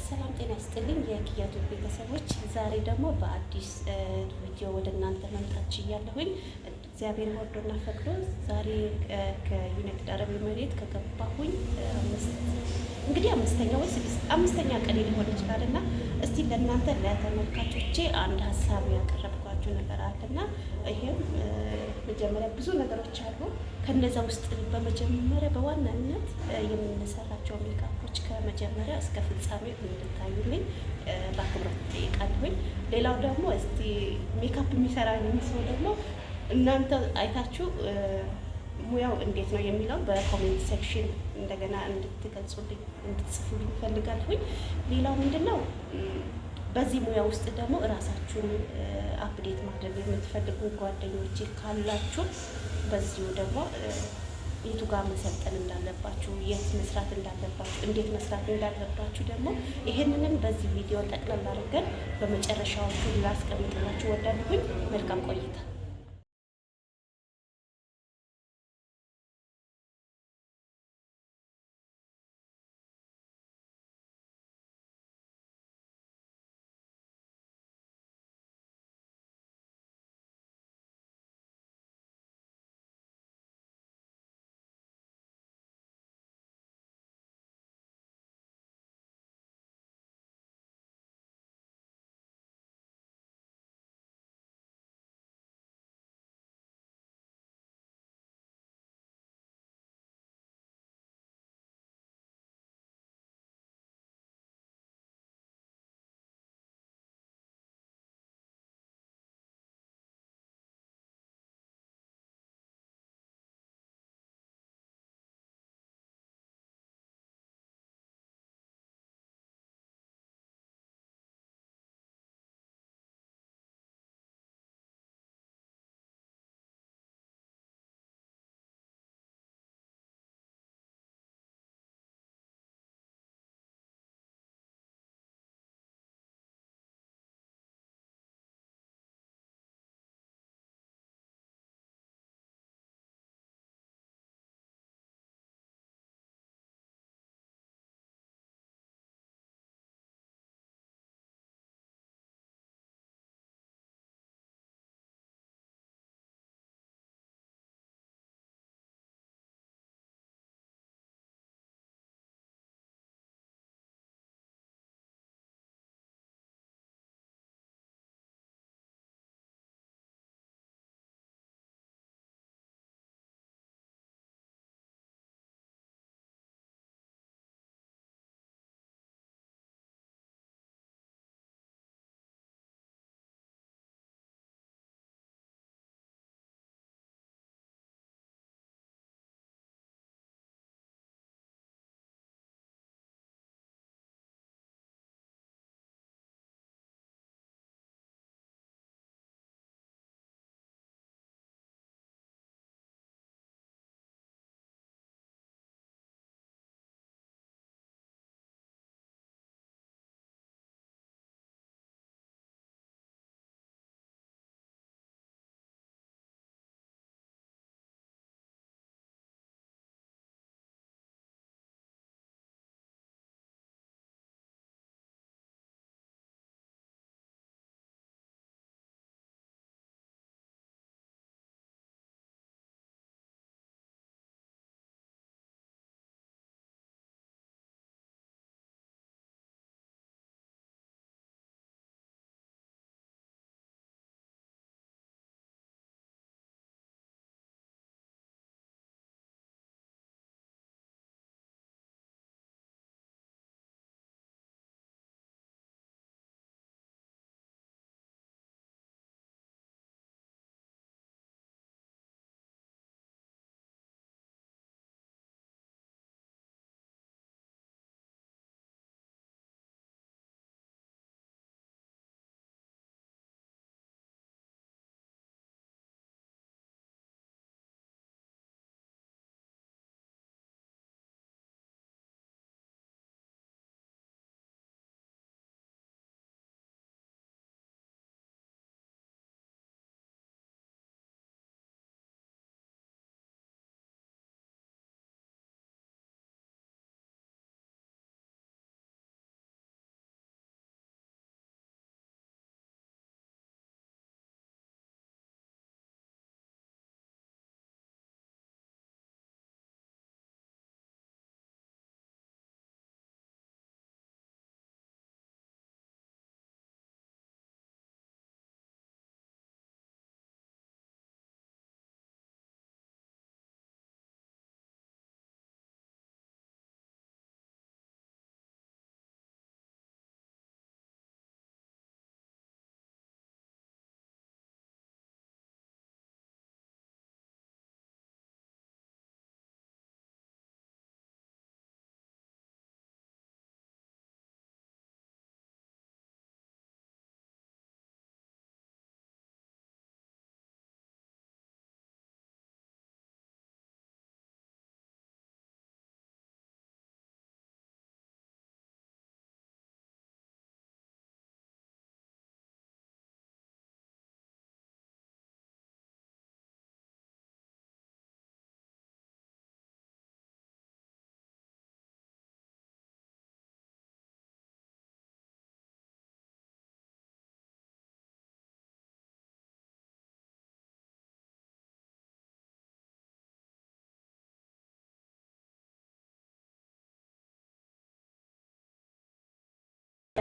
ሰላም ጤና ይስጥልኝ የኪያቱ ቤተሰቦች፣ ዛሬ ደግሞ በአዲስ ቪዲዮ ወደ እናንተ መምጣት ችያለሁኝ። እግዚአብሔር ወዶና ፈቅዶ ዛሬ ከዩናይትድ አረብ ኤሚሬት ከገባሁኝ እንግዲህ አምስተኛ ቀን ሊሆን ይችላል እና እስቲ ለእናንተ ለተመልካቾቼ አንድ ሀሳብ ያቀረብኳችሁ ነገር አለና ይሄም መጀመሪያ ብዙ ነገሮች አሉ። ከነዛ ውስጥ በመጀመሪያ በዋናነት የምንሰራቸው ሜካፖች ከመጀመሪያ እስከ ፍጻሜ እንድታዩልኝ በአክብሮት እጠይቃለሁኝ። ሌላው ደግሞ እስቲ ሜካፕ የሚሰራ የሚሰው ደግሞ እናንተ አይታችሁ ሙያው እንዴት ነው የሚለው በኮሜንት ሴክሽን እንደገና እንድትገልጹልኝ እንድትጽፉልኝ እፈልጋለሁኝ። ሌላው ምንድን ነው በዚህ ሙያ ውስጥ ደግሞ እራሳችሁን አፕዴት ማድረግ የምትፈልጉ ጓደኞች ካላችሁ በዚሁ ደግሞ የቱ ጋር መሰልጠን እንዳለባችሁ፣ የት መስራት እንዳለባችሁ፣ እንዴት መስራት እንዳለባችሁ ደግሞ ይሄንንም በዚህ ቪዲዮ ጠቅላላ አድርገን በመጨረሻዎቹ ላስቀምጥላችሁ ወዳለሁኝ። መልካም ቆይታ።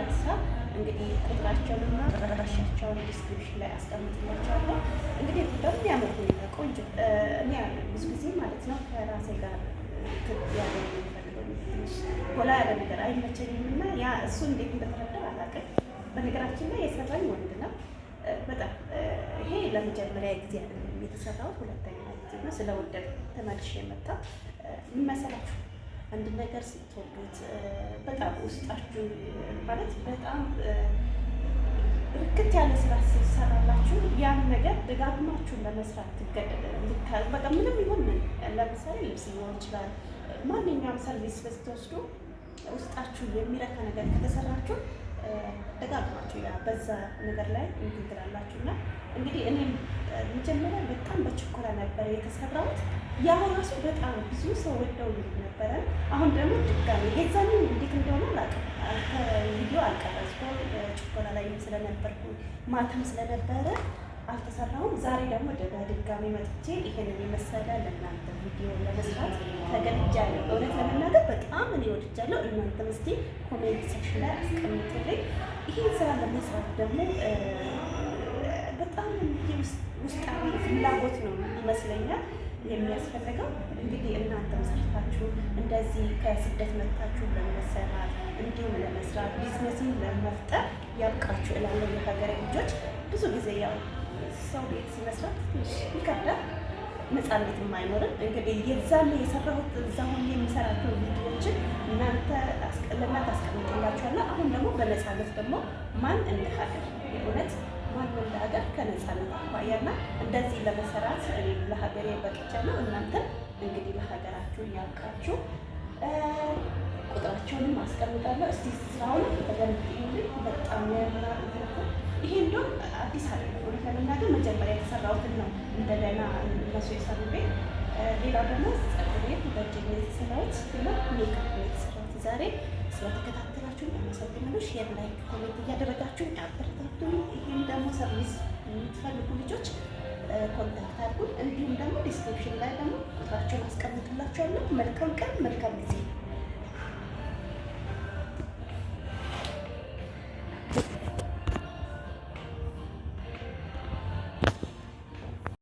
ሀሳብ እንግዲህ ቁጥራቸውንና አድራሻቸውን ዲስክሪፕሽን ላይ አስቀምጥላቸዋለሁ። እንግዲህ በሚያምር ሁኔታ ቆንጆ እኔ ብዙ ጊዜ ማለት ነው ከራሴ ጋር ያለ ጎላ ያለ ነገር አይመቸኝም እና ያ እሱ እንዴት እንደተረዳ አላውቅም። በነገራችን ላይ የሰራኝ ወንድ ነው። በጣም ይሄ ለመጀመሪያ ጊዜ አይደለም የተሰራሁት፣ ሁለተኛ ጊዜ ነው። ስለወደድ ተመልሼ የመጣ ምን መሰላችሁ? አንድ ነገር ስትወዱት በጣም ውስጣችሁ ማለት በጣም ርክት ያለ ስራ ሲሰራላችሁ ያን ነገር ደጋግማችሁን ለመስራት በቃ ምንም ይሁን ምን፣ ለምሳሌ ልብስ ሊሆን ይችላል፣ ማንኛውም ሰርቪስ ስትወስዱ ውስጣችሁ የሚረካ ነገር ከተሰራችሁ ደጋግማችሁ ያ በዛ ነገር ላይ እንትን ትላላችሁ። እና እንግዲህ እኔም መጀመሪያ በጣም በችኮላ ነበር የተሰራሁት። ያ ራሱ በጣም ብዙ ሰው ወደው ነበረ። አሁን ደግሞ ድጋሚ የዛኔ እንዴት እንደሆነ አላውቅም። ቪዲዮ አልቀረጽኩም፣ ችኮላ ላይ ስለነበርኩ ማታም ስለነበረ አልተሰራሁም። ዛሬ ደግሞ ድጋሚ መጥቼ ይሄንን የመሰለ ለእናንተ ቪዲዮ ለመስራት ተገድጃለሁ። እውነት ለመናገር በጣም እኔ ወድጃለሁ። እናንተም እስኪ ኮሜንት ሴክሽን ላይ አስቀምጡልኝ። ይሄን ስራ ለመስራት ደግሞ በጣም ውስጣዊ ፍላጎት ነው ይመስለኛል የሚያስፈልገው። እንግዲህ እናንተም ሰርታችሁ እንደዚህ ከስደት መጥታችሁ ለመሰራት እንዲሁም ለመስራት ቢዝነስን ለመፍጠር ያብቃችሁ እላለሁ። የሀገሬ ልጆች ብዙ ጊዜ ያው ሰው ቤት መስራት ይከብዳል፣ ነፃነትም አይኖርም። እንግዲህ የዛን የሰራሁት እዛ ሆኜ የሚሰራቸው ቪዲዮዎችን ለእናንተ አስቀምጥላችኋለሁ። አሁን ደግሞ በነፃነት ደግሞ ማን እንደ ሀገር የእውነት ማን እንደ ሀገር ከነፃነት አኳያና እንደዚህ ለመሰራት እኔ ለሀገሬ በቅቻለሁ። እናንተም እንግዲህ ለሀገራችሁ ያብቃችሁ። ቁጥራቸውንም አስቀምጣለሁ። እስቲ ስራውን በደንብ ይሁን። በጣም ያምራል። ይሄ እንደውም አዲስ አይደለም፣ እውነት ለመናገር መጀመሪያ የተሰራሁትን ነው እንደገና እነሱ የሰሩ ቤት። ሌላው ደግሞ ጸጉር ቤት በእጅ የተሰራሁት እና ሜካፕ የተሰራሁት። ዛሬ ስለተከታተላችሁን አመሰግናለሁ። ሼር፣ ላይክ፣ ኮሜንት እያደረጋችሁን አበረታቱኝ። ይህም ደግሞ ሰርቪስ የምትፈልጉ ልጆች ኮንታክት አድርጉን። እንዲሁም ደግሞ ዲስክሪፕሽን ላይ ደግሞ ቁጥራቸውን አስቀምጥላችኋለሁ። መልካም ቀን፣ መልካም ጊዜ